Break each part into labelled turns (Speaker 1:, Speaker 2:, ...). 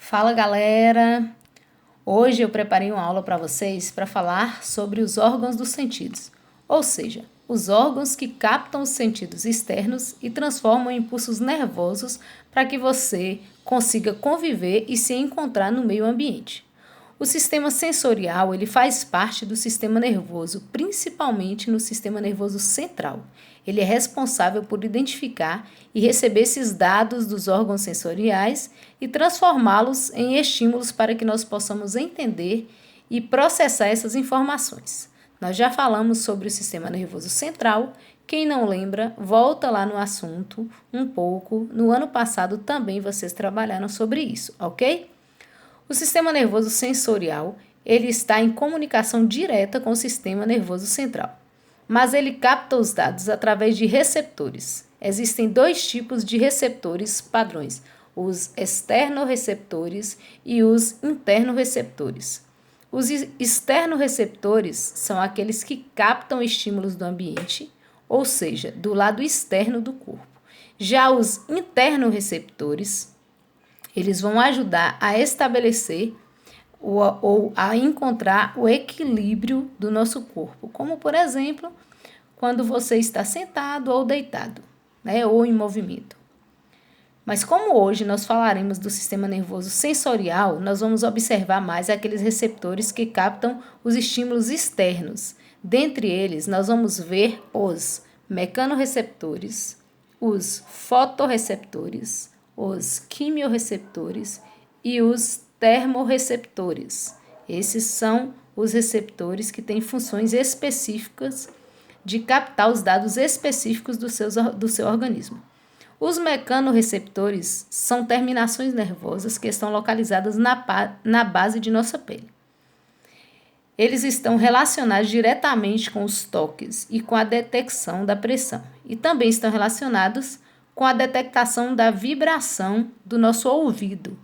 Speaker 1: Fala galera! Hoje eu preparei uma aula para vocês para falar sobre os órgãos dos sentidos, ou seja, os órgãos que captam os sentidos externos e transformam em impulsos nervosos para que você consiga conviver e se encontrar no meio ambiente. O sistema sensorial, ele faz parte do sistema nervoso, principalmente no sistema nervoso central. Ele é responsável por identificar e receber esses dados dos órgãos sensoriais e transformá-los em estímulos para que nós possamos entender e processar essas informações. Nós já falamos sobre o sistema nervoso central. Quem não lembra, volta lá no assunto um pouco. No ano passado também vocês trabalharam sobre isso, ok? O sistema nervoso sensorial, ele está em comunicação direta com o sistema nervoso central, mas ele capta os dados através de receptores. Existem dois tipos de receptores padrões, os externorreceptores e os internorreceptores. Os externorreceptores são aqueles que captam estímulos do ambiente, ou seja, do lado externo do corpo. Já os internorreceptores, eles vão ajudar a estabelecer ou a encontrar o equilíbrio do nosso corpo, como, por exemplo, quando você está sentado ou deitado, né, ou em movimento. Mas como hoje nós falaremos do sistema nervoso sensorial, nós vamos observar mais aqueles receptores que captam os estímulos externos. Dentre eles, nós vamos ver os mecanorreceptores, os fotorreceptores, os quimiorreceptores e os termorreceptores. Esses são os receptores que têm funções específicas de captar os dados específicos do seu organismo. Os mecanorreceptores são terminações nervosas que estão localizadas na base de nossa pele. Eles estão relacionados diretamente com os toques e com a detecção da pressão. E também estão relacionados com a detectação da vibração do nosso ouvido.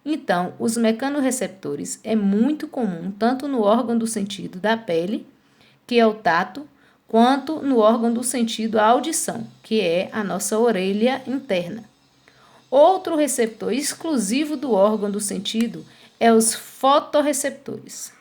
Speaker 1: Então, os mecanorreceptores é muito comum tanto no órgão do sentido da pele, que é o tato, quanto no órgão do sentido a audição, que é a nossa orelha interna. Outro receptor exclusivo do órgão do sentido é os fotorreceptores.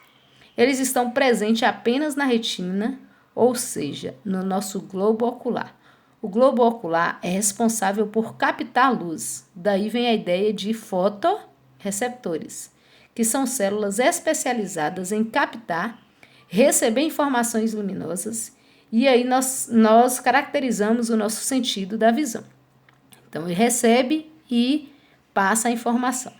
Speaker 1: Eles estão presentes apenas na retina, ou seja, no nosso globo ocular. O globo ocular é responsável por captar luz, daí vem a ideia de fotorreceptores, que são células especializadas em captar, receber informações luminosas, e aí nós caracterizamos o nosso sentido da visão. Então, ele recebe e passa a informação.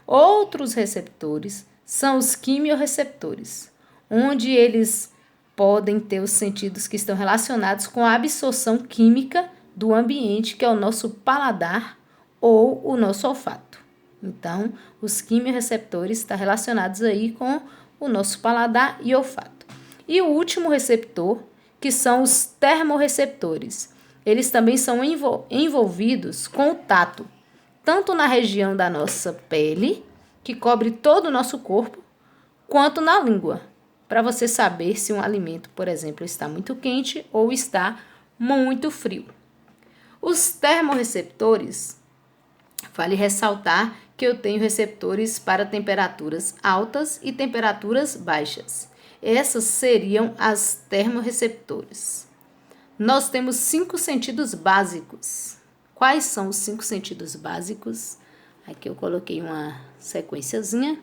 Speaker 1: Outros receptores são os quimiorreceptores, onde eles podem ter os sentidos que estão relacionados com a absorção química do ambiente, que é o nosso paladar ou o nosso olfato. Então, os quimiorreceptores estão relacionados aí com o nosso paladar e olfato. E o último receptor, que são os termorreceptores. Eles também são envolvidos com o tato, tanto na região da nossa pele, que cobre todo o nosso corpo, quanto na língua, para você saber se um alimento, por exemplo, está muito quente ou está muito frio. Os termorreceptores, vale ressaltar que eu tenho receptores para temperaturas altas e temperaturas baixas. Essas seriam as termorreceptores. Nós temos 5 sentidos básicos. Quais são os 5 sentidos básicos? Aqui eu coloquei uma sequenciazinha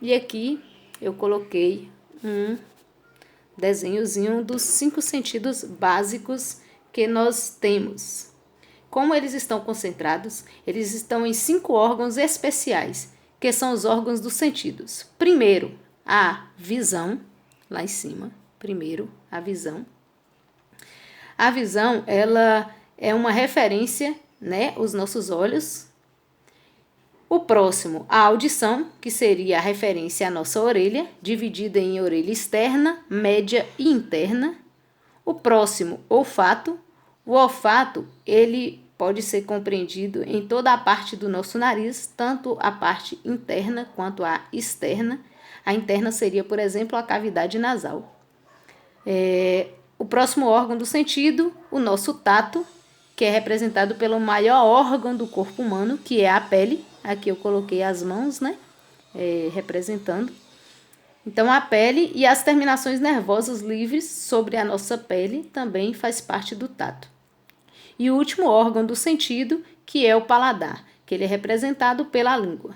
Speaker 1: e aqui eu coloquei um desenhozinho dos 5 sentidos básicos que nós temos. Como eles estão concentrados, eles estão em 5 órgãos especiais, que são os órgãos dos sentidos. Primeiro, a visão, lá em cima. Primeiro, a visão. A visão, ela é uma referência, né, os nossos olhos. O próximo, a audição, que seria a referência à nossa orelha, dividida em orelha externa, média e interna. O próximo, olfato. O olfato, ele pode ser compreendido em toda a parte do nosso nariz, tanto a parte interna quanto a externa. A interna seria, por exemplo, a cavidade nasal. O próximo órgão do sentido, o nosso tato, que é representado pelo maior órgão do corpo humano, que é a pele. Aqui eu coloquei as mãos, né? Representando. Então, a pele e as terminações nervosas livres sobre a nossa pele também faz parte do tato. E o último órgão do sentido, que é o paladar, que ele é representado pela língua.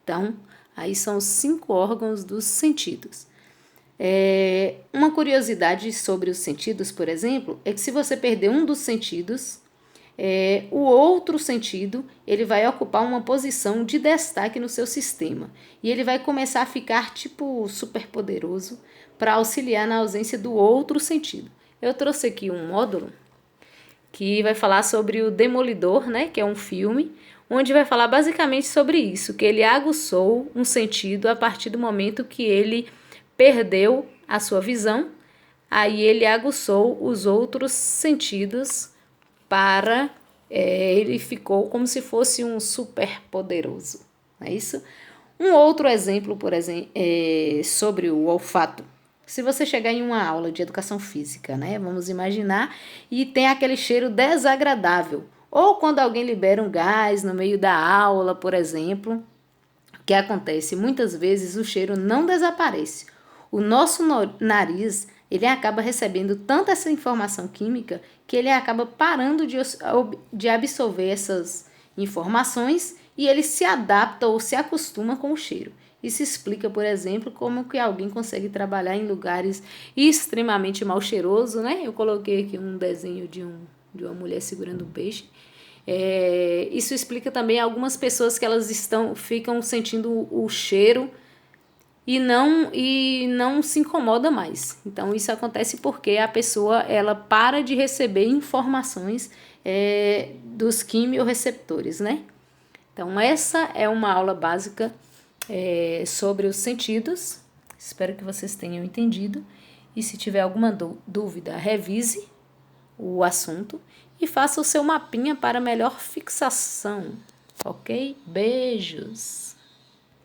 Speaker 1: Então, aí são os 5 órgãos dos sentidos. Uma curiosidade sobre os sentidos, por exemplo, é que se você perder um dos sentidos, o outro sentido ele vai ocupar uma posição de destaque no seu sistema e ele vai começar a ficar tipo super poderoso para auxiliar na ausência do outro sentido. Eu trouxe aqui um módulo que vai falar sobre o Demolidor, né, que é um filme, onde vai falar basicamente sobre isso, que ele aguçou um sentido a partir do momento que ele perdeu a sua visão, aí ele aguçou os outros sentidos para ele ficou como se fosse um super poderoso, não é isso? Um outro exemplo, por exemplo, sobre o olfato. Se você chegar em uma aula de educação física, né, vamos imaginar, e tem aquele cheiro desagradável, ou quando alguém libera um gás no meio da aula, por exemplo, o que acontece? Muitas vezes o cheiro não desaparece. O nosso nariz, ele acaba recebendo tanta essa informação química que ele acaba parando de absorver essas informações e ele se adapta ou se acostuma com o cheiro. Isso explica, por exemplo, como que alguém consegue trabalhar em lugares extremamente mal cheirosos, né? Eu coloquei aqui um desenho de uma mulher segurando um peixe. Isso explica também algumas pessoas que elas ficam sentindo o cheiro e não se incomoda mais. Então, isso acontece porque a pessoa ela para de receber informações dos quimiorreceptores, né? Então, essa é uma aula básica sobre os sentidos. Espero que vocês tenham entendido. E se tiver alguma dúvida, revise o assunto e faça o seu mapinha para melhor fixação, ok? Beijos!